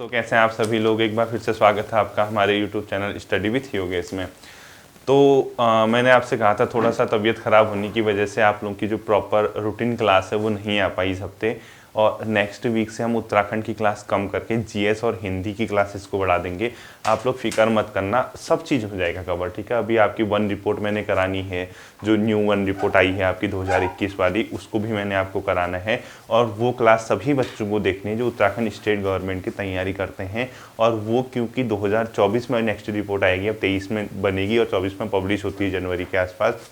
तो कैसे हैं आप सभी लोग। एक बार फिर से स्वागत है आपका हमारे YouTube channel study with Yogesh में। तो मैंने आपसे कहा था थोड़ा सा तबीयत ख़राब होने की वजह से आप लोगों की जो प्रॉपर रूटीन क्लास है वो नहीं आ पाई इस हफ्ते, और नेक्स्ट वीक से हम उत्तराखंड की क्लास कम करके जीएस और हिंदी की क्लासेस को बढ़ा देंगे। आप लोग फिक्र मत करना, सब चीज़ हो जाएगा कवर, ठीक है। अभी आपकी वन रिपोर्ट मैंने करानी है, जो न्यू वन रिपोर्ट आई है आपकी 2021 वाली, उसको भी मैंने आपको कराना है। और वो क्लास सभी बच्चों को देखनी है जो उत्तराखंड स्टेट गवर्नमेंट की तैयारी करते हैं। और वो क्योंकि 2024 में नेक्स्ट रिपोर्ट आएगी, अब 23 में बनेगी और 24 में पब्लिश होती है जनवरी के आसपास।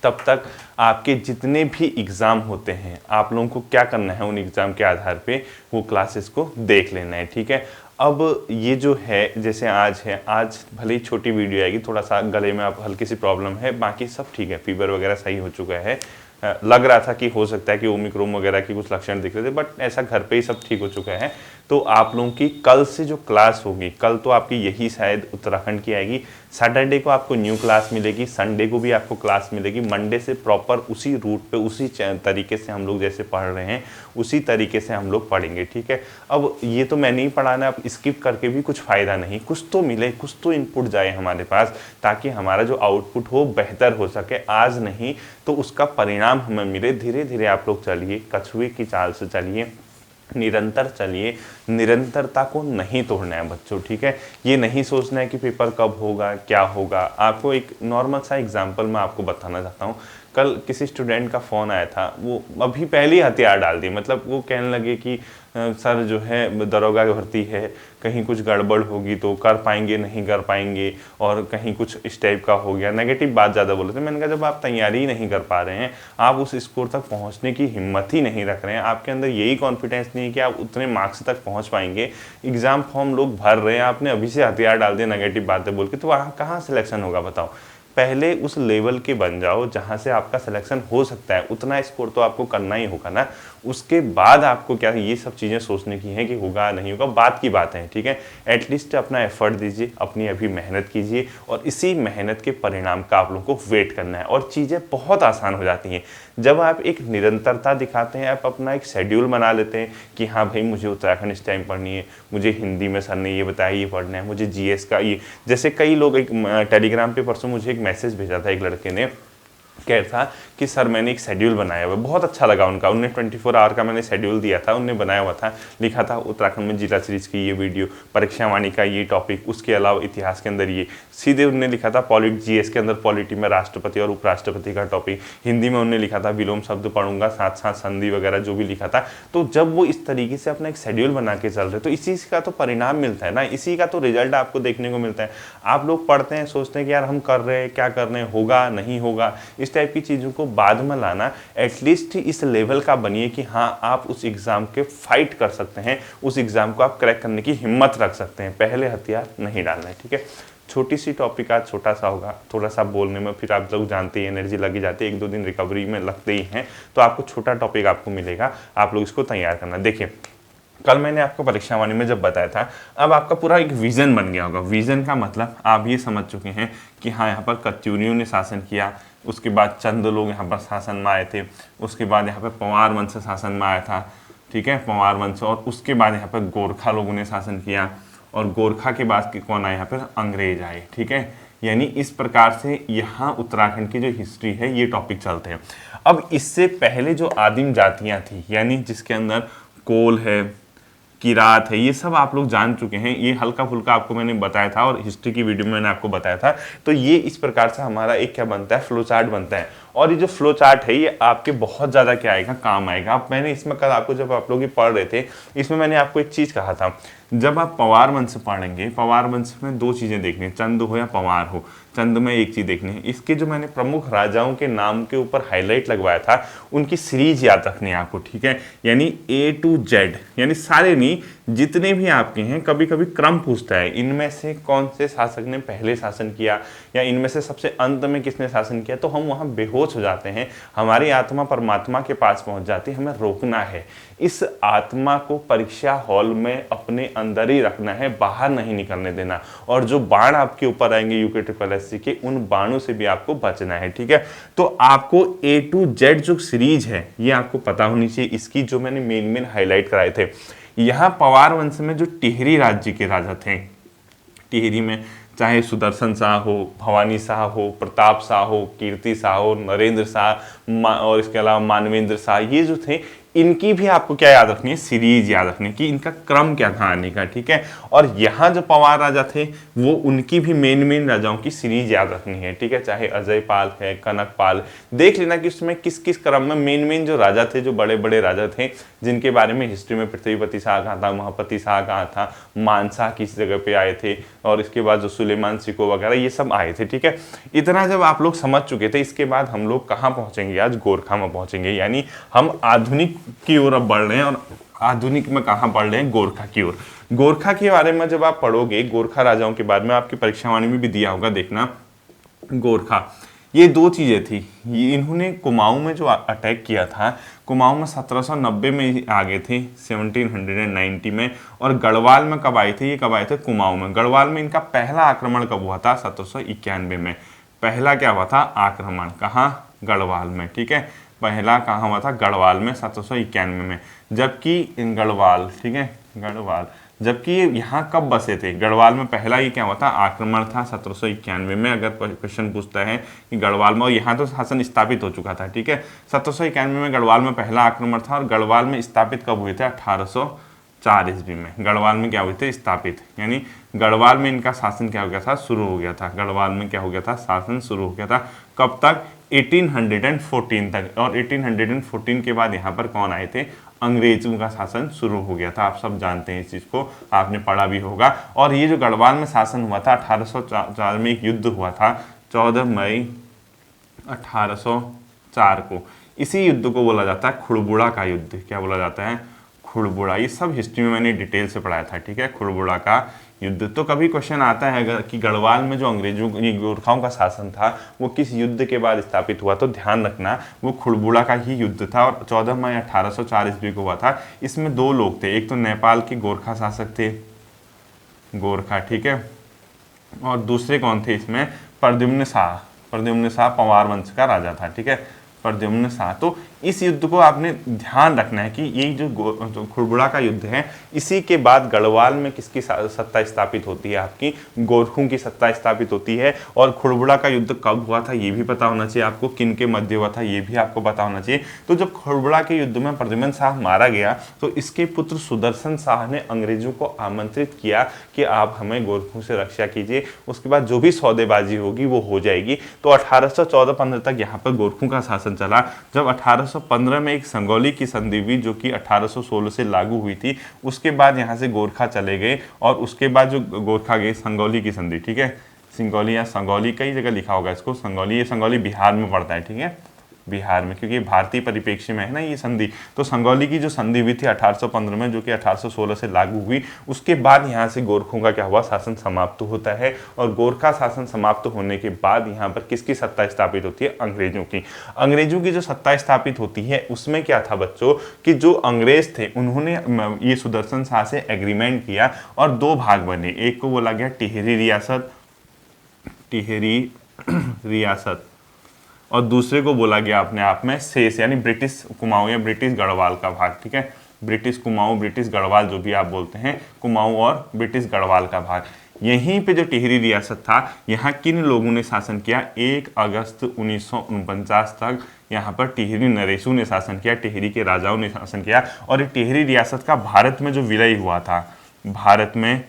तब तक आपके जितने भी एग्ज़ाम होते हैं आप लोगों को क्या करना है, उन एग्ज़ाम के आधार पे वो क्लासेस को देख लेना है, ठीक है। अब ये जो है, जैसे आज है, आज भले ही छोटी वीडियो आएगी, थोड़ा सा गले में आप हल्की सी प्रॉब्लम है, बाकी सब ठीक है, फीवर वगैरह सही हो चुका है। लग रहा था कि हो सकता है कि ओमिक्रोन वगैरह की कुछ लक्षण दिख रहे थे, बट ऐसा घर पे ही सब ठीक हो चुका है। तो आप लोगों की कल से जो क्लास होगी, कल तो आपकी यही शायद उत्तराखंड की आएगी, सैटरडे को आपको न्यू क्लास मिलेगी, संडे को भी आपको क्लास मिलेगी, मंडे से प्रॉपर उसी रूट पे उसी तरीके से हम लोग जैसे पढ़ रहे हैं उसी तरीके से हम लोग पढ़ेंगे, ठीक है। अब ये तो मैं नहीं पढ़ाना, अब स्किप करके भी कुछ फ़ायदा नहीं, कुछ तो मिले, कुछ तो इनपुट जाए हमारे पास, ताकि हमारा जो आउटपुट हो बेहतर हो सके। आज नहीं तो उसका परिणाम हमें मिले। धीरे धीरे आप लोग चलिए, कछुए की चाल से चलिए, निरंतर चलिए। निरंतरता को नहीं तोड़ना है बच्चों, ठीक है। ये नहीं सोचना है कि पेपर कब होगा, क्या होगा। आपको एक नॉर्मल सा एग्जांपल मैं आपको बताना चाहता हूँ। कल किसी स्टूडेंट का फ़ोन आया था, वो अभी पहले ही हथियार डाल दिए, मतलब वो कहने लगे कि सर जो है दरोगा की भर्ती है, कहीं कुछ गड़बड़ होगी तो कर पाएंगे, नहीं कर पाएंगे, और कहीं कुछ इस टाइप का हो गया, नेगेटिव बात ज़्यादा बोले थे। मैंने कहा जब आप तैयारी ही नहीं कर पा रहे हैं, आप उस स्कोर तक पहुंचने की हिम्मत ही नहीं रख रहे हैं, आपके अंदर यही कॉन्फिडेंस नहीं है कि आप उतने मार्क्स तक पहुंच पाएंगे, एग्ज़ाम फॉर्म लोग भर रहे हैं, आपने अभी से हथियार डाल दिया नेगेटिव बातें बोल के, तो वहाँ कहाँ सिलेक्शन होगा बताओ। पहले उस लेवल के बन जाओ जहाँ से आपका सिलेक्शन हो सकता है, उतना स्कोर तो आपको करना ही होगा ना। उसके बाद आपको क्या ये सब चीज़ें सोचने की हैं कि होगा नहीं होगा, बात की बात है, ठीक है। एटलीस्ट अपना एफर्ट दीजिए, अपनी अभी मेहनत कीजिए, और इसी मेहनत के परिणाम का आप लोगों को वेट करना है, और चीज़ें बहुत आसान हो जाती हैं जब आप एक निरंतरता दिखाते हैं। आप अपना एक शेड्यूल बना लेते हैं कि हाँ भाई मुझे उत्तराखंड इस टाइम पढ़नी है, मुझे हिंदी में सर ने ये बताया ये पढ़ना है, मुझे जीएस का ये, जैसे कई लोग, एक टेलीग्राम पे परसों मुझे एक मैसेज भेजा था एक लड़के ने, कह रहा था कि सर मैंने एक शेड्यूल बनाया हुआ है। बहुत अच्छा लगा उनका, उनने 24 आवर का मैंने शेड्यूल दिया था, उनने बनाया हुआ था, लिखा था उत्तराखंड में जिला सीरीज की ये वीडियो, परीक्षा वाणी का ये टॉपिक, उसके अलावा इतिहास के अंदर ये, सीधे उन्होंने लिखा था पॉलिट, जीएस के अंदर पॉलिटी में राष्ट्रपति और उपराष्ट्रपति का टॉपिक, हिंदी में उन्होंने लिखा था विलोम शब्द पढ़ूंगा, साथ साथ संधि वगैरह जो भी लिखा था। तो जब वो इस तरीके से अपना एक शेड्यूल बना के चल रहे, तो इसी का तो परिणाम मिलता है ना, इसी का तो रिजल्ट आपको देखने को मिलता है। आप लोग पढ़ते हैं, सोचते हैं कि यार हम कर रहे हैं, क्या कर रहे हैं, होगा नहीं होगा, इस टाइप की चीज़ों को बाद में लाना। एटलीस्ट इस लेवल का बनिए कि हाँ आप उस एग्ज़ाम के फाइट कर सकते हैं, उस एग्ज़ाम को आप क्रैक करने की हिम्मत रख सकते हैं। पहले हथियार नहीं डालना है, ठीक है। छोटी सी टॉपिक आज छोटा सा होगा, थोड़ा सा बोलने में, फिर आप लोग जानते ही एनर्जी लगी जाती है, 1-2 दिन रिकवरी में लगते ही हैं, तो आपको छोटा टॉपिक आपको मिलेगा, आप लोग इसको तैयार करना। देखिए कल मैंने आपको परीक्षा वाणी में जब बताया था, अब आपका पूरा एक विज़न बन गया होगा। विज़न का मतलब आप ये समझ चुके हैं कि हाँ यहाँ पर कत्यूरियों ने शासन किया, उसके बाद चंद लोग यहाँ पर शासन में आए थे, उसके बाद यहाँ पर पंवार वंश शासन में आया था, ठीक है, पंवार वंश, और उसके बाद यहाँ पर गोरखा लोगों ने शासन किया, और गोरखा के बाद कौन आए, यहाँ पर अंग्रेज आए, ठीक है। यानी इस प्रकार से यहाँ उत्तराखंड की जो हिस्ट्री है ये टॉपिक चलते हैं। अब इससे पहले जो आदिम जातियाँ थी, यानी जिसके अंदर कोल है, किरात है, ये सब आप लोग जान चुके हैं, ये हल्का फुल्का आपको मैंने बताया था, और हिस्ट्री की वीडियो में मैंने आपको बताया था। तो ये इस प्रकार से हमारा एक क्या बनता है, फ्लो चार्ट बनता है, और ये जो फ्लो चार्ट है ये आपके बहुत ज़्यादा क्या आएगा, काम आएगा। अब मैंने इसमें कल आपको, जब आप लोग ये पढ़ रहे थे, इसमें मैंने आपको एक चीज़ कहा था, जब आप पंवार वंश पढ़ेंगे, पंवार वंश में 2 चीज़ें देखनी है, चंद हो या पंवार हो, चंद में एक चीज़ देखनी है, इसके जो मैंने प्रमुख राजाओं के नाम के ऊपर हाईलाइट लगवाया था, उनकी सीरीज याद रखनी है आपको, ठीक है। यानी A to Z, यानी सारे नहीं, जितने भी आपके हैं, कभी कभी क्रम पूछता है, इनमें से कौन से शासक ने पहले शासन किया, या इनमें से सबसे अंत में किसने शासन किया, तो हम वहाँ बेहोश हो जाते हैं, हमारी आत्मा परमात्मा के पास पहुँच जाती है। हमें रोकना है, इस आत्मा को परीक्षा हॉल में अपने अंदर ही रखना है, बाहर नहीं निकलने देना, और जो बाण आपके ऊपर आएंगे यूके के, उन बाणों से भी आपको बचना है, ठीक है। तो आपको A to Z जो सीरीज है ये आपको पता होनी चाहिए, इसकी जो मैंने मेन हाईलाइट कराए थे, यहाँ पवार वंश में जो टिहरी राज्य के राजा थे, टिहरी में चाहे सुदर्शन शाह हो, भवानी शाह हो, प्रताप शाह हो, कीर्ति शाह हो, नरेंद्र शाह और इसके अलावा मानवेंद्र शाह, ये जो थे इनकी भी आपको क्या याद रखनी है, सीरीज याद रखनी है कि इनका क्रम क्या था आने का, ठीक है। और यहाँ जो पवार राजा थे वो उनकी भी मेन राजाओं की सीरीज याद रखनी है, ठीक है। चाहे अजय पाल है, कनक पाल, देख लेना कि उसमें किस किस क्रम में मेन जो राजा थे, जो बड़े बड़े राजा थे जिनके बारे में हिस्ट्री में पृथ्वीपति शाह कहाँ था, महापति शाह कहाँ था, मानशाह किस जगह पे आए थे, और इसके बाद जो सुलेमान सिको वगैरह ये सब आए थे, ठीक है। इतना जब आप लोग समझ चुके थे, इसके बाद हम लोग कहाँ पहुंचेंगे, आज गोरखा में पहुंचेंगे, यानी हम आधुनिक की ओर अब बढ़ रहे हैं। और आधुनिक में कहाँ पढ़ रहे हैं, गोरखा की ओर। गोरखा के बारे में जब आप पढ़ोगे, गोरखा राजाओं के बारे में आपकी परीक्षावाणी में भी दिया होगा, देखना। गोरखा ये दो चीजें थी, ये इन्होंने कुमाऊं में जो अटैक किया था, कुमाऊं में 1790 में आ गए थे, 1790 में। और गढ़वाल में कब आए थे, ये कब आए थे, कुमाऊं में। गढ़वाल में इनका पहला आक्रमण कब हुआ था, 1791 में। पहला क्या हुआ था आक्रमण, कहाँ, गढ़वाल में, ठीक है। पहला कहाँ हुआ था, गढ़वाल में 1791 में। जबकि इन गढ़वाल, ठीक है, गढ़वाल, जबकि यहाँ कब बसे थे, गढ़वाल में पहला ये क्या हुआ था, आक्रमण था 1791 में। अगर क्वेश्चन पूछता है कि गढ़वाल में, और यहाँ तो शासन स्थापित हो चुका था, ठीक है। 1791 में गढ़वाल में पहला आक्रमण था, और गढ़वाल में स्थापित कब हुए थे, 1804 ईस्वी में। गढ़वाल में क्या हुए थे, स्थापित, यानी गढ़वाल में इनका शासन क्या हो गया था, शुरू हो गया था। गढ़वाल में क्या हो गया था, शासन शुरू हो गया था। कब तक, 1814 तक। और 1814 के बाद यहाँ पर कौन आए थे, अंग्रेजों का शासन शुरू हो गया था। आप सब जानते हैं इस चीज़ को, आपने पढ़ा भी होगा। और ये जो गढ़वाल में शासन हुआ था, 1804 में एक युद्ध हुआ था, 14 मई 1804 को। इसी युद्ध को बोला जाता है खुड़बुड़ा का युद्ध। क्या बोला जाता है, खुड़बुड़ा। ये सब हिस्ट्री में मैंने डिटेल से पढ़ाया था, ठीक है, खुड़बुड़ा का युद्ध। तो कभी क्वेश्चन आता है अगर कि गढ़वाल में जो अंग्रेजों गोरखाओं का शासन था वो किस युद्ध के बाद स्थापित हुआ, तो ध्यान रखना वो खुड़बुड़ा का ही युद्ध था, और 14 मई 1804 ईस्वी को हुआ था। इसमें दो लोग थे, एक तो नेपाल के गोरखा शासक थे, गोरखा, ठीक है, और दूसरे कौन थे इसमें, प्रद्युम्न शाह। प्रद्युम्न शाह पवार वंश का राजा था, ठीक है, प्रद्युम्न शाह। तो इस युद्ध को आपने ध्यान रखना है कि ये जो खुड़बुड़ा का युद्ध है, इसी के बाद गढ़वाल में किसकी सत्ता स्थापित होती है, आपकी गोरखों की सत्ता स्थापित होती है। और खुड़बुड़ा का युद्ध कब हुआ था ये भी पता होना चाहिए आपको, किन के मध्य हुआ था ये भी आपको पता होना चाहिए। तो जब खुड़बुड़ा के युद्ध में प्रद्युम्न शाह मारा गया तो इसके पुत्र सुदर्शन शाह ने अंग्रेजों को आमंत्रित किया कि आप हमें गोरखों से रक्षा कीजिए, उसके बाद जो भी सौदेबाजी होगी वो हो जाएगी। तो 1814-15 तक यहाँ पर गोरखों का शासन चला। जब 1815 में एक संगौली की संधि हुई जो कि 1816 से लागू हुई थी, उसके बाद यहाँ से गोरखा चले गए, और उसके बाद जो गोरखा गए, संगौली की संधि, ठीक है, सिंगौली या संगौली, कई जगह लिखा होगा इसको संगौली, ये संगौली बिहार में पड़ता है, ठीक है, बिहार में, क्योंकि भारतीय परिप्रेक्ष्य में है ना ये संधि। तो संगौली की जो संधि हुई थी 1815 में, जो कि 1816 से लागू हुई, उसके बाद यहाँ से गोरखों का क्या हुआ, शासन समाप्त होता है। और गोरखा शासन समाप्त होने के बाद यहाँ पर किसकी सत्ता स्थापित होती है, अंग्रेजों की। अंग्रेजों की जो सत्ता स्थापित होती है उसमें क्या था बच्चों, कि जो अंग्रेज थे उन्होंने ये सुदर्शन शाह से एग्रीमेंट किया, और दो भाग बने, एक को बोला गया टिहरी रियासत, टिहरी रियासत, और दूसरे को बोला गया अपने आप में शेष, यानी ब्रिटिश कुमाऊं या ब्रिटिश गढ़वाल का भाग, ठीक है, ब्रिटिश कुमाऊं, ब्रिटिश गढ़वाल जो भी आप बोलते हैं, कुमाऊं और ब्रिटिश गढ़वाल का भाग। यहीं पे जो टिहरी रियासत था, यहाँ किन लोगों ने शासन किया, 1 अगस्त 1949 तक यहाँ पर टिहरी नरेशों ने शासन किया, टिहरी के राजाओं ने शासन किया। और ये टिहरी रियासत का भारत में जो विलय हुआ था, भारत में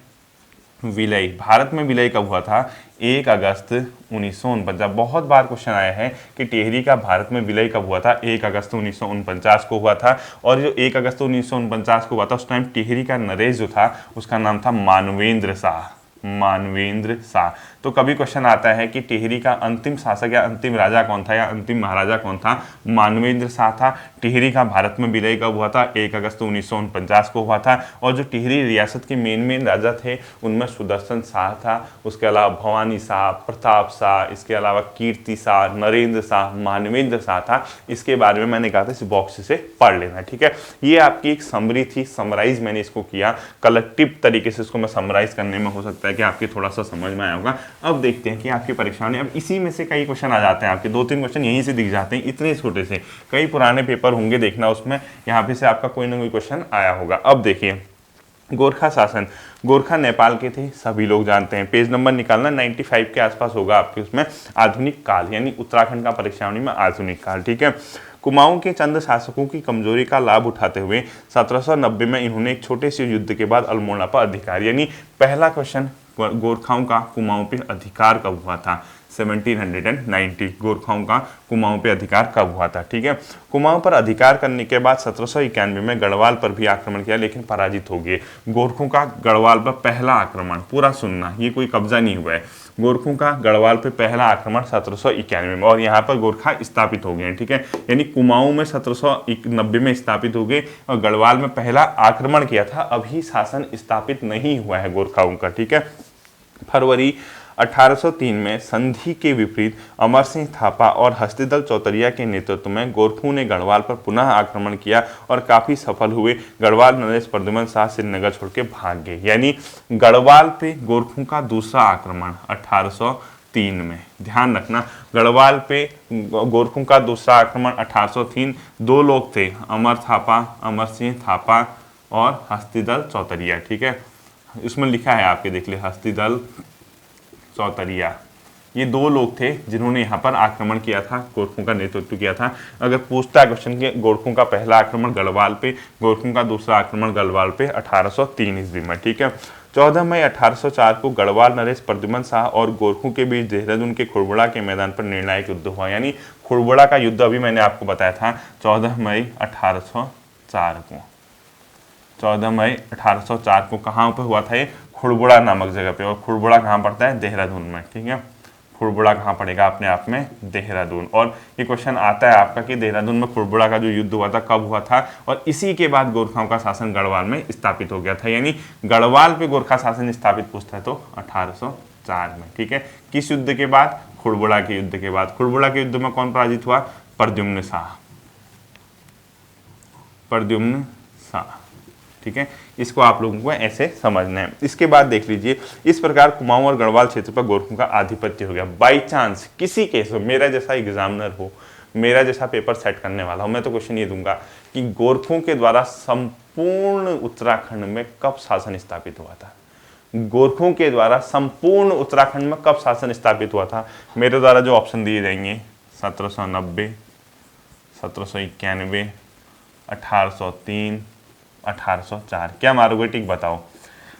विलय कब हुआ था, 1 अगस्त 1949। बहुत बार क्वेश्चन आया है कि टिहरी का भारत में विलय कब हुआ था, 1 अगस्त 1949 को हुआ था। और जो 1 अगस्त 1949 को हुआ था, उस टाइम टिहरी का नरेश जो था उसका नाम था मानवेंद्र शाह, मानवेंद्र शाह। तो कभी क्वेश्चन आता है कि टिहरी का अंतिम शासक या अंतिम राजा कौन था या अंतिम महाराजा कौन था, मानवेंद्र शाह था। टिहरी का भारत में विलय कब हुआ था, 1 अगस्त 1949 को हुआ था। और जो टिहरी रियासत के मेन राजा थे उनमें सुदर्शन शाह था, उसके अलावा भवानी शाह, प्रताप शाह, इसके अलावा कीर्ति शाह, नरेंद्र शाह, मानवेंद्र शाह था। इसके बारे में मैंने कहा था इस बॉक्स से पढ़ लेना, ठीक है। ये आपकी एक समरी थी, समराइज मैंने इसको किया, कलेक्टिव तरीके से इसको मैं समराइज करने में, हो सकता है कि आपके थोड़ा सा समझ में आया होगा। अब देखते हैं कि आपकी परीक्षा में अब इसी में से कई क्वेश्चन आ जाते हैं, आपके 2-3 क्वेश्चन यहीं से दिख जाते हैं, इतने छोटे से। कई पुराने पेपर होंगे, देखना उसमें यहाँ पे से आपका कोई ना कोई क्वेश्चन आया होगा। अब देखिए गोरखा शासन, गोरखा नेपाल के थे, सभी लोग जानते हैं। पेज नंबर निकालना 95 के आसपास होगा आपके उसमें। आधुनिक काल यानी उत्तराखंड का परीक्षावणी में आधुनिक काल, ठीक है। कुमाऊं के चंद शासकों की कमजोरी का लाभ उठाते हुए 1790 में इन्होंने एक छोटे से युद्ध के बाद अल्मोड़ा पर अधिकार, यानी पहला क्वेश्चन गोरखाओं का कुमाऊं पे अधिकार कब हुआ था, 1790 गोरखाओं का कुमाऊं पे अधिकार कब हुआ था, ठीक है। कुमाऊं पर अधिकार करने के बाद 1791 में गढ़वाल पर भी आक्रमण किया लेकिन पराजित हो गए। गोरखों का गढ़वाल पर पहला आक्रमण, पूरा सुनना, ये कोई कब्जा नहीं हुआ है। गोरखों का गढ़वाल पे पहला आक्रमण 1791 में, और यहाँ पर गोरखा स्थापित हो गए हैं, ठीक है। यानी कुमाऊं में 1790 में स्थापित हो गए और गढ़वाल में पहला आक्रमण किया था, अभी शासन स्थापित नहीं हुआ है गोरखाओं का, ठीक है। फरवरी 1803 में संधि के विपरीत अमर सिंह थापा और हस्तिदल चौतरिया के नेतृत्व में गोरखों ने गढ़वाल पर पुनः आक्रमण किया और काफी सफल हुए। गढ़वाल नरेश प्रद्युमन शाह श्रीनगर छोड़ के भाग गए। यानी गढ़वाल पे गोरखों का दूसरा आक्रमण 1803 में, ध्यान रखना, गढ़वाल पे गोरखों का दूसरा आक्रमण 1803। दो लोग थे, अमर सिंह थापा और हस्तिदल चौतरिया, ठीक है। इसमें लिखा है आपके, देख ले, हस्तिदल चौतरिया, ये दो लोग थे जिन्होंने यहाँ पर आक्रमण किया था, गोरखों का नेतृत्व किया था। अगर पूछता है क्वेश्चन के गोरखों का पहला आक्रमण गढ़वाल पे, गोरखों का दूसरा आक्रमण गढ़वाल पे 1803 ईस्वी में, ठीक है। 14 मई 1804 को गढ़वाल नरेश प्रद्युमन शाह और गोरखों के बीच देहरादून के खुड़बुड़ा के मैदान पर निर्णायक युद्ध हुआ। यानी खुड़बुड़ा का युद्ध अभी मैंने आपको बताया था 14 मई 1804 को, 14 मई 1804 को कहाँ पर हुआ था ये, खुड़बुड़ा नामक जगह पे। और खुड़बुड़ा कहाँ पड़ता है, देहरादून में, ठीक है। खुड़बुड़ा कहाँ पड़ेगा अपने आप में, देहरादून। और ये क्वेश्चन आता है आपका कि देहरादून में खुड़बुड़ा का जो युद्ध हुआ था कब हुआ था, और इसी के बाद गोरखाओं का शासन गढ़वाल में स्थापित हो गया था। यानी गढ़वाल पे गोरखा शासन स्थापित पूछता है तो 1804 में, ठीक है। किस युद्ध के बाद, खुड़बुड़ा के युद्ध के बाद। खुड़बुड़ा के युद्ध में कौन पराजित हुआ, प्रद्युम्न शाह, ठीक है। इसको आप लोगों को ऐसे समझना है। इसके बाद देख लीजिए, इस प्रकार कुमाऊं और गढ़वाल क्षेत्र पर गोरखों का आधिपत्य हो गया। बाई चांस किसी केस में मेरा जैसा एग्जामिनर हो, मेरा जैसा पेपर सेट करने वाला हो, मैं तो क्वेश्चन ये दूंगा कि गोरखों के द्वारा संपूर्ण उत्तराखंड में कब शासन स्थापित हुआ था। गोरखों के द्वारा संपूर्ण उत्तराखंड में कब शासन स्थापित हुआ था। मेरे द्वारा जो ऑप्शन दिए जाएंगे 1790, 1791, 1803, 1804, क्या मारोगे टिक बताओ।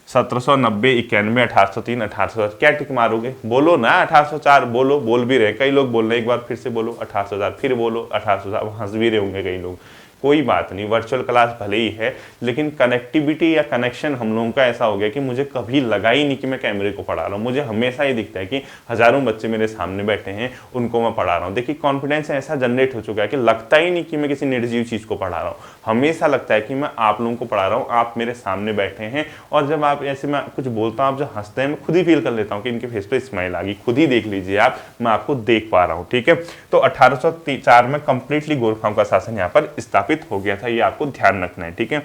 1790, 91, 1803, 1804, क्या टिक मारोगे, बोलो ना। 1804 बोलो, बोल भी रहे कई लोग, बोल रहे, एक बार फिर से बोलो 1804, फिर बोलो 1804, हंस भी रहे होंगे कई लोग। कोई बात नहीं, वर्चुअल क्लास भले ही है लेकिन कनेक्टिविटी या कनेक्शन हम लोगों का ऐसा हो गया कि मुझे कभी लगा ही नहीं कि मैं कैमरे को पढ़ा रहा हूँ। मुझे हमेशा ये दिखता है कि हजारों बच्चे मेरे सामने बैठे हैं, उनको मैं पढ़ा रहा हूँ। देखिए कॉन्फिडेंस ऐसा जनरेट हो चुका है कि लगता ही नहीं कि मैं किसी निर्जीव चीज़ को पढ़ा रहा हूँ। हमेशा लगता है कि मैं आप लोगों को पढ़ा रहा हूँ, आप मेरे सामने बैठे हैं। और जब आप ऐसे मैं कुछ बोलता हूँ, आप जो हंसते हैं, मैं खुद ही फील कर लेता हूँ कि इनके फेस पे स्माइल आ गई। खुद ही देख लीजिए आप, मैं आपको देख पा रहा हूँ, ठीक है। तो 1804 में कंप्लीटली गोरखाओं का शासन यहाँ पर स्थापित हो गया था, ये आपको ध्यान रखना है, ठीक है।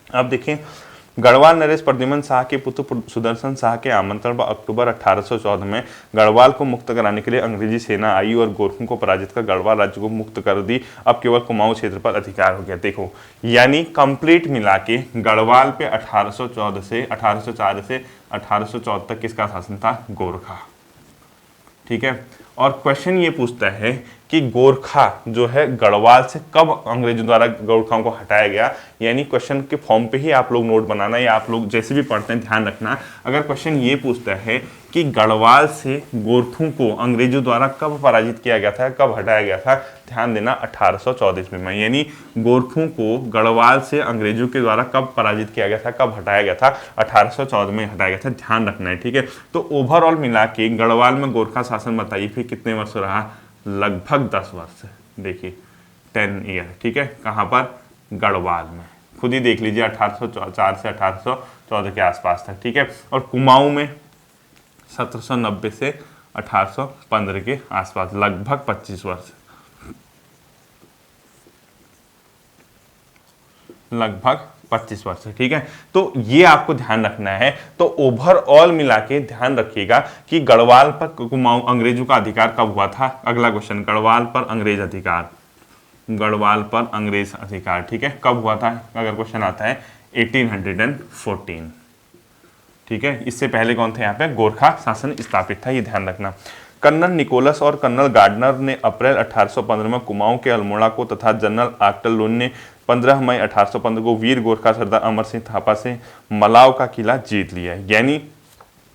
अब देखिए, गढ़वाल नरेश प्रद्युमन शाह के पुत्र सुदर्शन शाह के आमंत्रण पर अक्टूबर 1814 में गढ़वाल को मुक्त कराने के लिए अंग्रेजी सेना आई और गोरखों को पराजित कर गढ़वाल राज्य को मुक्त कर दी। अब केवल कुमाऊं क्षेत्र पर अधिकार हो गया। देखो, यानी कंप्लीट मिला के गढ़वाल पे 1804 से 1814 तक किसका शासन था, गोरखा, ठीक है। और क्वेश्चन ये पूछता है कि गोरखा जो है गढ़वाल से कब अंग्रेजों द्वारा गोरखाओं को हटाया गया। यानी क्वेश्चन के फॉर्म पे ही आप लोग नोट बनाना, या आप लोग जैसे भी पढ़ते हैं ध्यान रखना। अगर क्वेश्चन ये पूछता है कि गढ़वाल से गोरखों को अंग्रेजों द्वारा कब पराजित किया गया था, कब हटाया गया था, ध्यान देना 1814 में। यानी गोरखों को गढ़वाल से अंग्रेजों के द्वारा कब पराजित किया गया था, कब हटाया गया था, 1814 में हटाया गया था, ध्यान रखना है, ठीक है। तो ओवरऑल मिला के गढ़वाल में गोरखा शासन बताइए फिर कितने वर्ष रहा, लगभग 10 वर्ष। देखिए 10 ईयर, ठीक है। कहाँ पर, गढ़वाल में, खुद ही देख लीजिए 1804 से 1814 के आसपास तक, ठीक है। और कुमाऊं में 1790 से 1815 के आसपास, लगभग 25 वर्ष, लगभग 25 वर्ष, ठीक है। तो ये आपको ध्यान रखना है। तो ओवरऑल मिला के ध्यान रखिएगा कि गढ़वाल पर कुमाऊं अंग्रेजों का अधिकार कब हुआ था। अगला क्वेश्चन, गढ़वाल पर अंग्रेज अधिकार, गढ़वाल पर अंग्रेज अधिकार, ठीक है, कब हुआ था। अगर क्वेश्चन आता है 1814। ठीक है, इससे पहले कौन थे यहाँ पे? गोरखा शासन स्थापित था, ये ध्यान रखना। कर्नल निकोलस और कर्नल गार्डनर ने अप्रैल 1815 में कुमाऊं के अल्मोड़ा को तथा जनरल आक्टर लून ने 15 मई 1815 को वीर गोरखा सरदार अमर सिंह थापा से मलाव का किला जीत लिया। यानी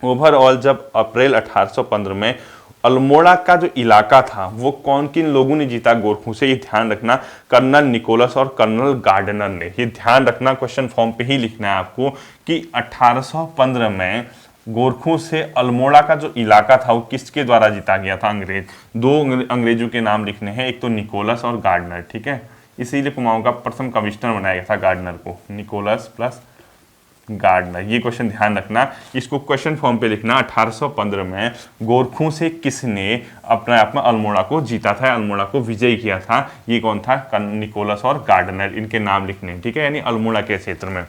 ओवरऑल जब अप्रैल 1815 में अल्मोड़ा का जो इलाका था वो कौन किन लोगों ने जीता? गोरखों से। ये ध्यान रखना, कर्नल निकोलस और कर्नल गार्डनर ने। ये ध्यान रखना, क्वेश्चन फॉर्म पे ही लिखना है आपको कि 1815 में गोरखों से अल्मोड़ा का जो इलाका था वो किसके द्वारा जीता गया था? अंग्रेज। दो अंग्रेजों के नाम लिखने हैं, एक तो निकोलस और गार्डनर। ठीक है, इसीलिए कुमाऊं का प्रथम कमिश्नर बनाया गया था गार्डनर को, निकोलस प्लस गार्डनर। ये क्वेश्चन ध्यान रखना, इसको क्वेश्चन फॉर्म पे लिखना। 1815 में गोरखों से किसने अपने आप में अल्मोड़ा को जीता था, अल्मोड़ा को विजय किया था? ये कौन था? निकोलस और गार्डनर, इनके नाम लिखने। ठीक है, यानी अल्मोड़ा के क्षेत्र में।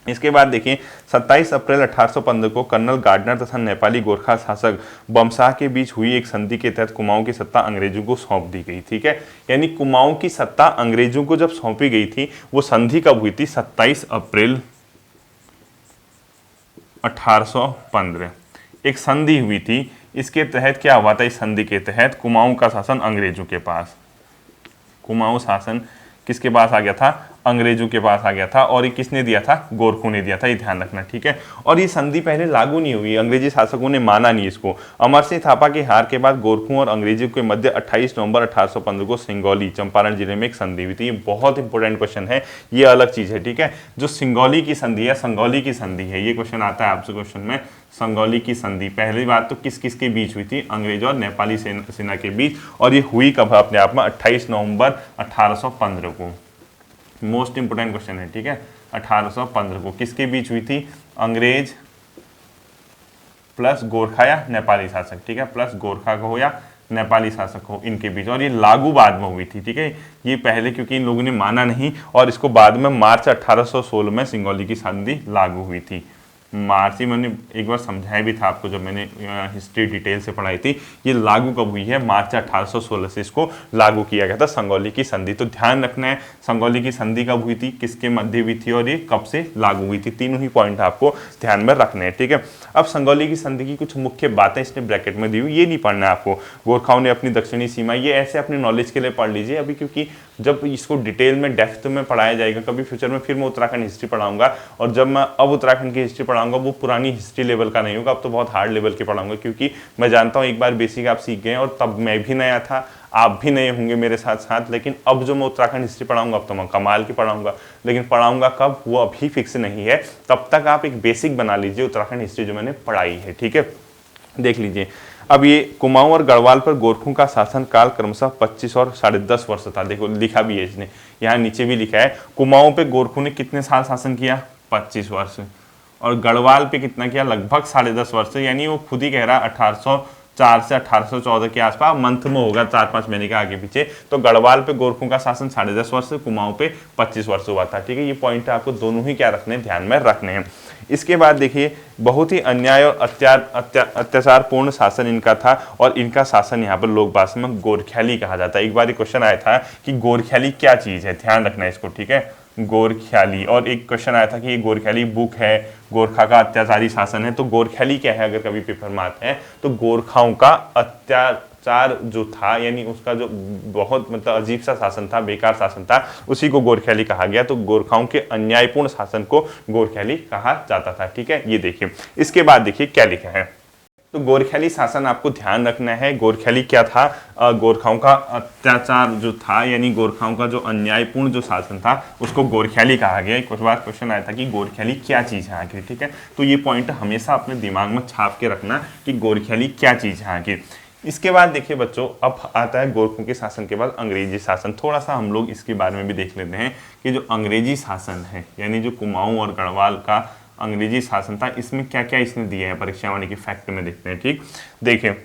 इसके बाद देखिए 27 अप्रैल 1815 को कर्नल गार्डनर तथा नेपाली गोरखा शासक बमशाह के बीच हुई एक संधि के तहत कुमाऊं की सत्ता अंग्रेजों को सौंप दी गई। ठीक है, यानी कुमाऊं की सत्ता अंग्रेजों को जब सौंपी गई थी वो संधि कब हुई थी? 27 अप्रैल 1815 एक संधि हुई थी। इसके तहत क्या हुआ था? इस संधि के तहत कुमाऊं का शासन अंग्रेजों के पास, कुमाऊं शासन किसके पास आ गया था? अंग्रेजों के पास आ गया था। और ये किसने दिया था? गोरखों ने दिया था, ये ध्यान रखना। ठीक है, और ये संधि पहले लागू नहीं हुई, अंग्रेजी शासकों ने माना नहीं इसको। अमर सिंह थापा की हार के बाद गोरखों और अंग्रेजों के मध्य 28 नवंबर 1815 को सिंगौली चंपारण जिले में एक संधि हुई थी। ये बहुत इंपॉर्टेंट क्वेश्चन है, ये अलग चीज है। ठीक है, जो सिंगौली की संधि है, संगौली की संधि है, ये क्वेश्चन आता है आपसे क्वेश्चन में। संगौली की संधि पहली बात तो किस किस के बीच हुई थी? अंग्रेज और नेपाली सेना के बीच। और ये हुई कब? अपने आप में 28 नवंबर 1815 को। मोस्ट इंपोर्टेंट क्वेश्चन है। ठीक है, 1815 को किसके बीच हुई थी? अंग्रेज प्लस गोरखा या नेपाली शासक। ठीक है, प्लस गोरखा को हो या नेपाली शासक हो, इनके बीच। और ये लागू बाद में हुई थी। ठीक है, ये पहले क्योंकि इन लोगों ने माना नहीं, और इसको बाद में मार्च 1816 में सिंगौली की संधि लागू हुई थी। मार्च ही मैंने एक बार समझाया भी था आपको जब मैंने हिस्ट्री डिटेल से पढ़ाई थी। ये लागू कब हुई है? मार्च 1816 से इसको लागू किया गया था संगौली की संधि। तो ध्यान रखना है संगौली की संधि कब हुई थी, किसके मध्य हुई थी और ये कब से लागू हुई थी। तीनों ही पॉइंट आपको ध्यान में रखने हैं। ठीक है, अब संगौली की संधि की कुछ मुख्य बातें इसने ब्रैकेट में दी हुई, ये नहीं पढ़ना है आपको। गोरखाओं ने अपनी दक्षिणी सीमा, ये ऐसे अपने नॉलेज के लिए पढ़ लीजिए अभी, क्योंकि जब इसको डिटेल में डेप्थ में पढ़ाया जाएगा कभी फ्यूचर में, फिर मैं उत्तराखंड हिस्ट्री पढ़ाऊंगा। और जब मैं अब उत्तराखंड की हिस्ट्री पढ़ाऊंगा वो पुरानी हिस्ट्री लेवल का नहीं होगा, अब तो बहुत हार्ड लेवल के पढ़ाऊंगा, क्योंकि मैं जानता हूँ एक बार बेसिक आप सीख गए और तब मैं भी नया था, आप भी नए होंगे मेरे साथ साथ। लेकिन अब जो मैं उत्तराखंड हिस्ट्री पढ़ाऊंगा अब तो मैं कमाल की पढ़ाऊंगा, लेकिन पढ़ाऊंगा कब वो अभी फिक्स नहीं है। तब तक आप एक बेसिक बना लीजिए उत्तराखंड हिस्ट्री जो मैंने पढ़ाई है। ठीक है, देख लीजिए। अब ये कुमाऊं और गढ़वाल पर गोरखों का शासन काल क्रमशः 25 और 10.5 वर्ष था। देखो लिखा भी है इसने, यहाँ नीचे भी लिखा है कुमाऊं पे गोरखों ने कितने साल शासन किया? 25 वर्ष। और गढ़वाल पे कितना किया? लगभग 10.5 वर्ष। यानी वो खुद ही कह रहा है 1804 से 1814 के आसपास, मंथ में होगा 4-5 महीने के आगे पीछे। तो गढ़वाल पे गोरखों का शासन 10.5 वर्ष, कुमाऊं पे 25 वर्ष हुआ था। ठीक है, ये पॉइंट आपको दोनों ही क्या रखने, ध्यान में रखने हैं। इसके बाद देखिए बहुत ही अन्याय और अत्याचारपूर्ण शासन इनका था, और इनका शासन यहाँ पर लोक भाषा में गोरख्याली कहा जाता है। एक बार क्वेश्चन आया था कि गोरख्याली क्या चीज है, ध्यान रखना है इसको। ठीक है, गोरख्याली। और एक क्वेश्चन आया था कि ये गोरख्याली बुक है, गोरखा का अत्याचारी शासन है। तो गोरख्याली क्या है, अगर कभी पेपर में आते हैं तो गोरखाओं का अत्याचार जो था, यानी उसका जो बहुत मतलब अजीब सा शासन था, बेकार शासन था, उसी को गोरख्याली कहा गया। तो गोरखाओं के अन्यायपूर्ण शासन को गोरख्याली कहा जाता था। ठीक है, ये देखिए। इसके बाद देखिए क्या लिखा है, तो गोरख्याली शासन आपको ध्यान रखना है। गोरख्याली क्या था? गोरखाओं का अत्याचार जो था, यानी गोरखाओं का जो अन्यायपूर्ण जो शासन था उसको गोरख्याली कहा गया। एक बार क्वेश्चन आया था कि गोरख्याली क्या चीज़ है आखिर। ठीक है, तो ये पॉइंट हमेशा अपने दिमाग में छाप के रखना कि गोरख्याली क्या चीज़ है आखिर। इसके बाद देखिए बच्चों, अब आता है गोरखों के शासन के बाद अंग्रेजी शासन। थोड़ा सा हम लोग इसके बारे में भी देख लेते हैं कि जो अंग्रेजी शासन है, यानी जो कुमाऊं और गढ़वाल का अंग्रेजी शासन था, इसमें क्या क्या इसने दिया है परीक्षा वाले की फैक्ट में देखते हैं। ठीक, देखिए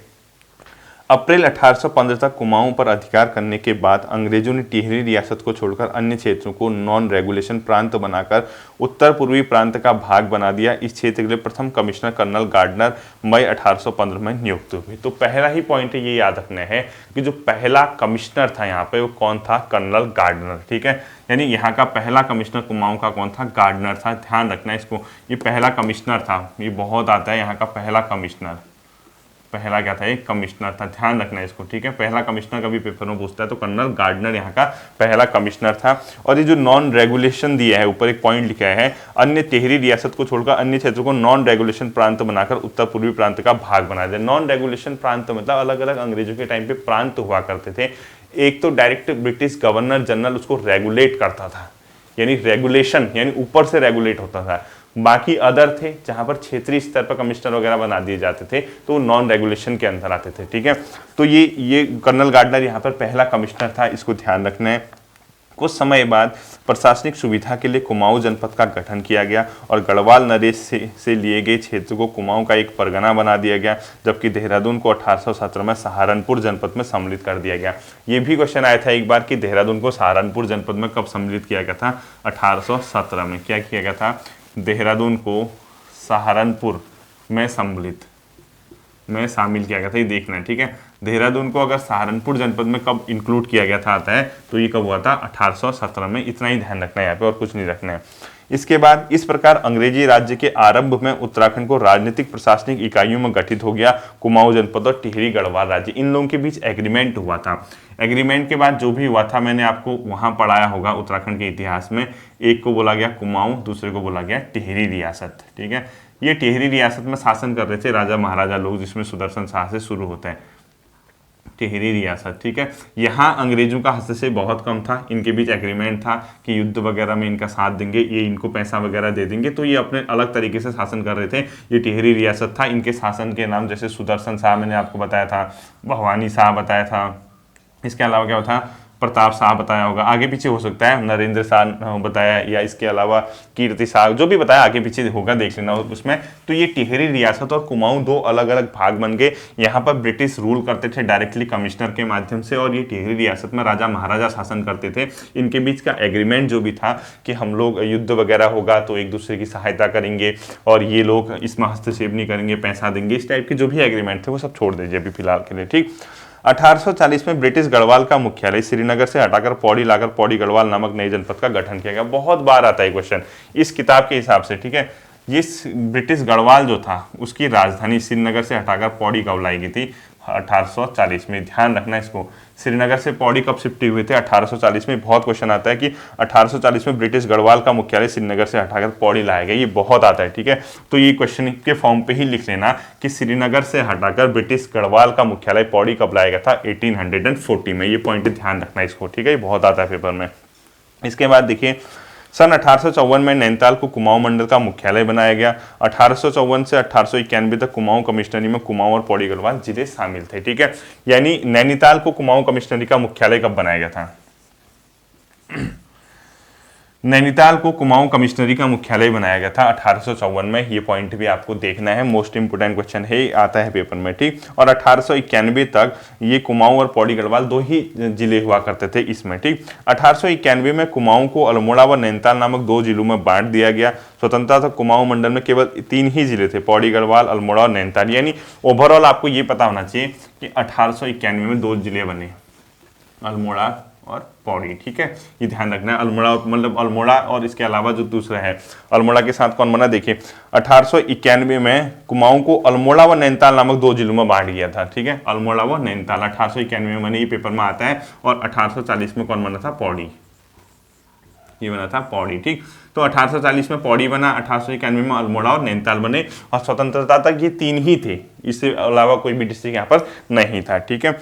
अप्रैल 1815 तक कुमाऊं पर अधिकार करने के बाद अंग्रेजों ने टिहरी रियासत को छोड़कर अन्य क्षेत्रों को नॉन रेगुलेशन प्रांत बनाकर उत्तर पूर्वी प्रांत का भाग बना दिया। इस क्षेत्र के लिए प्रथम कमिश्नर कर्नल गार्डनर मई 1815 में नियुक्त हुए। तो पहला ही पॉइंट ये याद रखना है कि जो पहला कमिश्नर था यहाँ पे वो कौन था, कर्नल गार्डनर। ठीक है, यानी यहाँ का पहला कमिश्नर कुमाऊं का कौन था, गार्डनर था। ध्यान रखना है इसको, ये पहला कमिश्नर था, ये बहुत आता है यहाँ का पहला कमिश्नर। पहला क्या था, एक कमिश्नर था, ध्यान रखना है इसको। ठीक है, पहला कमिश्नर कभी पेपर में पूछता है तो कर्नल गार्डनर यहाँ का पहला कमिश्नर था। और ये जो नॉन रेगुलेशन दिया है, ऊपर एक पॉइंट लिखा है, अन्य टिहरी रियासत को छोड़कर अन्य क्षेत्रों को नॉन रेगुलेशन प्रांत बनाकर उत्तर पूर्वी प्रांत का भाग बना दिया। नॉन रेगुलेशन प्रांत मतलब अलग अलग अंग्रेजों के टाइम पे प्रांत हुआ करते थे। एक तो डायरेक्ट ब्रिटिश गवर्नर जनरल उसको रेगुलेट करता था, यानी रेगुलेशन यानी ऊपर से रेगुलेट होता था। बाकी अदर थे जहां पर क्षेत्रीय स्तर पर कमिश्नर वगैरह बना दिए जाते थे तो वो नॉन रेगुलेशन के अंदर आते थे। ठीक है, तो ये कर्नल गार्डनर यहाँ पर पहला कमिश्नर था, इसको ध्यान रखना है। कुछ समय बाद प्रशासनिक सुविधा के लिए कुमाऊं जनपद का गठन किया गया और गढ़वाल नरेश से लिए गए क्षेत्र को कुमाऊं का एक परगना बना दिया गया, जबकि देहरादून को 1817 में सहारनपुर जनपद में सम्मिलित कर दिया गया। ये भी क्वेश्चन आया था एक बार कि देहरादून को सहारनपुर जनपद में कब सम्मिलित किया गया था, 1817 में। क्या किया गया था, देहरादून को सहारनपुर में सम्मिलित में शामिल किया गया था, ये देखना है। ठीक है, देहरादून को अगर सहारनपुर जनपद में कब इंक्लूड किया गया था आता है तो ये कब हुआ था, 1817 में। इतना ही ध्यान रखना है यहाँ पे और कुछ नहीं रखना है। इसके बाद इस प्रकार अंग्रेजी राज्य के आरंभ में उत्तराखंड को राजनीतिक प्रशासनिक इकाइयों में गठित हो गया। कुमाऊं जनपद और टिहरी गढ़वाल राज्य, इन लोगों के बीच एग्रीमेंट हुआ था। एग्रीमेंट के बाद जो भी हुआ था मैंने आपको वहां पढ़ाया होगा उत्तराखंड के इतिहास में। एक को बोला गया कुमाऊं, दूसरे को बोला गया टिहरी रियासत। ठीक है, ये टिहरी रियासत में शासन कर रहे थे राजा महाराजा लोग, जिसमें सुदर्शन शाह से शुरू होता है टिहरी रियासत। ठीक है, यहाँ अंग्रेजों का हस्तक्षेप बहुत कम था। इनके बीच एग्रीमेंट था कि युद्ध वगैरह में इनका साथ देंगे, ये इनको पैसा वगैरह दे देंगे, तो ये अपने अलग तरीके से शासन कर रहे थे। ये टिहरी रियासत था। इनके शासन के नाम जैसे सुदर्शन शाह मैंने आपको बताया था, भवानी शाह बताया था, इसके अलावा क्या था, प्रताप शाह बताया होगा, आगे पीछे हो सकता है नरेंद्र शाह बताया, या इसके अलावा कीर्ति शाह, जो भी बताया आगे पीछे होगा, देख लेना उसमें। तो ये टिहरी रियासत और कुमाऊं दो अलग अलग भाग बन गए। यहाँ पर ब्रिटिश रूल करते थे डायरेक्टली कमिश्नर के माध्यम से, और ये टिहरी रियासत में राजा महाराजा शासन करते थे। इनके बीच का एग्रीमेंट जो भी था कि हम लोग युद्ध वगैरह होगा तो एक दूसरे की सहायता करेंगे और ये लोग इसमें हस्तक्षेप नहीं करेंगे, पैसा देंगे, इस टाइप के जो भी एग्रीमेंट थे वो सब छोड़ दीजिए अभी फिलहाल के लिए। ठीक, 1840 में ब्रिटिश गढ़वाल का मुख्यालय श्रीनगर से हटाकर पौड़ी लाकर पौड़ी गढ़वाल नामक नए जनपद का गठन किया गया। बहुत बार आता है क्वेश्चन इस किताब के हिसाब से। ठीक है, ये ब्रिटिश गढ़वाल जो था उसकी राजधानी श्रीनगर से हटाकर पौड़ी कब लाई गई थी, 1840 में। ध्यान रखना इसको, श्रीनगर से पौड़ी कब शिफ्ट हुए थे, 1840 में। बहुत क्वेश्चन आता है कि 1840 में ब्रिटिश गढ़वाल का मुख्यालय श्रीनगर से हटाकर पौड़ी लाया गया, ये बहुत आता है। ठीक है, तो ये क्वेश्चन के फॉर्म पे ही लिख लेना कि श्रीनगर से हटाकर ब्रिटिश गढ़वाल का मुख्यालय पौड़ी कब लाया गया था, 1840 में। ये पॉइंट ध्यान रखना इसको। ठीक है, ये बहुत आता है पेपर में। इसके बाद देखिए सन 1854 में नैनीताल को कुमाऊं मंडल का मुख्यालय बनाया गया। 1854 से 1891 तक कुमाऊं कमिश्नरी में कुमाऊं और पौड़ी गढ़वाल जिले शामिल थे। ठीक है, यानी नैनीताल को कुमाऊं कमिश्नरी का मुख्यालय कब बनाया गया था, नैनीताल को कुमाऊं कमिश्नरी का मुख्यालय बनाया गया था 1854 में। ये पॉइंट भी आपको देखना है, मोस्ट इंपोर्टेंट क्वेश्चन है, आता है पेपर में। ठीक, और 1891 तक ये कुमाऊं और पौड़ी गढ़वाल दो ही जिले हुआ करते थे इसमें। ठीक, 1891 में कुमाऊं को अल्मोड़ा व नैनीताल नामक दो जिलों में बांट दिया गया। स्वतंत्रता तक कुमाऊं मंडल में केवल 3 ही जिले थे, पौड़ी गढ़वाल, अल्मोड़ा और नैनीताल। यानी ओवरऑल आपको ये पता होना चाहिए कि 1891 में 2 जिले बने, अल्मोड़ा और पौड़ी। ठीक है, ये ध्यान रखना है। अल्मोड़ा मतलब अल्मोड़ा और इसके अलावा जो दूसरा है अल्मोड़ा के साथ कौन बना, देखिए 1891 में कुमाऊं को अल्मोड़ा व नैनीताल नामक 2 जिलों में बांट गया था। ठीक है, अल्मोड़ा व नैनीताल 1891 में बने, ये पेपर में आता है। और 1840 में कौन बना था, पौड़ी, ये बना था पौड़ी। ठीक, तो 1840 में पौड़ी बना, 1891 में अल्मोड़ा और नैनीताल बने, और स्वतंत्रता तक ये 3 ही थे, इससे अलावा कोई भी डिस्ट्रिक्ट यहाँ पर नहीं था। ठीक है,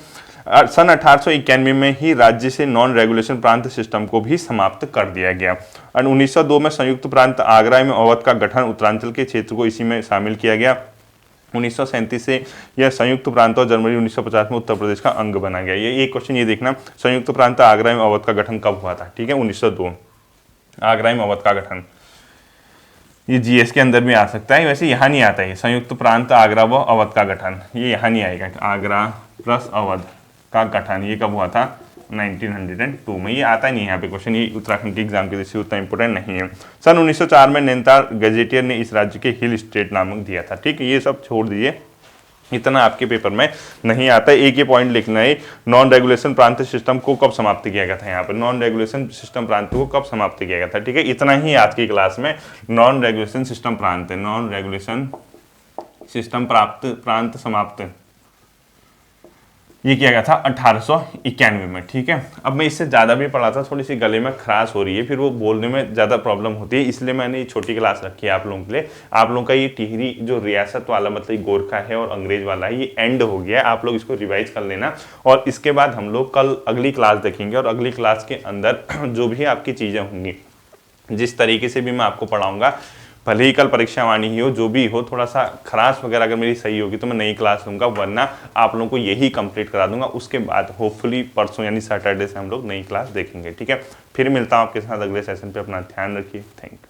सन 1891 में ही राज्य से नॉन रेगुलेशन प्रांत सिस्टम को भी समाप्त कर दिया गया। और 1902 में संयुक्त प्रांत आगरा में अवध का गठन, उत्तरांचल के क्षेत्र को इसी में शामिल किया गया। 1937 से यह संयुक्त प्रांत और जनवरी 1950 में उत्तर प्रदेश का अंग बना गया। ये एक क्वेश्चन ये देखना, संयुक्त प्रांत आगरा में अवध का गठन कब हुआ था। ठीक है, 1902 आगरा में अवध का गठन, ये जीएस के अंदर भी आ सकता है, वैसे यहाँ नहीं आता है। संयुक्त प्रांत आगरा व अवध का गठन, ये यहाँ नहीं आएगा, आगरा प्लस अवध का गठन, ये कब हुआ था? 1902 में। ये आता नहीं है यहाँ पे क्वेश्चन, ये उत्तराखंड के एग्जाम के जैसे उतना इंपॉर्टेंट नहीं है। सन 1904 में नैनीताल गजेटियर ने इस राज्य के हिल स्टेट नामक दिया था। ठीक है, ये सब छोड़ दीजिए, इतना आपके पेपर में नहीं आता है। एक ये पॉइंट लिखना है, नॉन रेगुलेशन प्रांत सिस्टम को कब समाप्त किया गया था। यहाँ पर नॉन रेगुलेशन सिस्टम प्रांत को कब समाप्त किया गया था। ठीक है, इतना ही आज की क्लास में नॉन रेगुलेशन सिस्टम प्रांत है, नॉन रेगुलेशन सिस्टम प्रांत समाप्त ये किया गया था 1891 में। ठीक है, अब मैं इससे ज़्यादा भी पढ़ा था, थोड़ी सी गले में खराश हो रही है, फिर वो बोलने में ज़्यादा प्रॉब्लम होती है, इसलिए मैंने ये छोटी क्लास रखी है आप लोगों के लिए। आप लोगों का ये टिहरी जो रियासत वाला मतलब गोरखा है और अंग्रेज वाला है, ये एंड हो गया है, आप लोग इसको रिवाइज कर लेना। और इसके बाद हम लोग कल अगली क्लास देखेंगे, और अगली क्लास के अंदर जो भी आपकी चीज़ें होंगी, जिस तरीके से भी मैं आपको पढ़ाऊँगा, भले ही कल परीक्षा वाणी ही हो, जो भी हो, थोड़ा सा खराश वगैरह अगर मेरी सही होगी तो मैं नई क्लास लूँगा, वरना आप लोगों को यही कंप्लीट करा दूंगा। उसके बाद होपफुली परसों यानी सैटरडे से हम लोग नई क्लास देखेंगे। ठीक है, फिर मिलता हूँ आपके साथ अगले सेशन पे। अपना ध्यान रखिए। Thank you.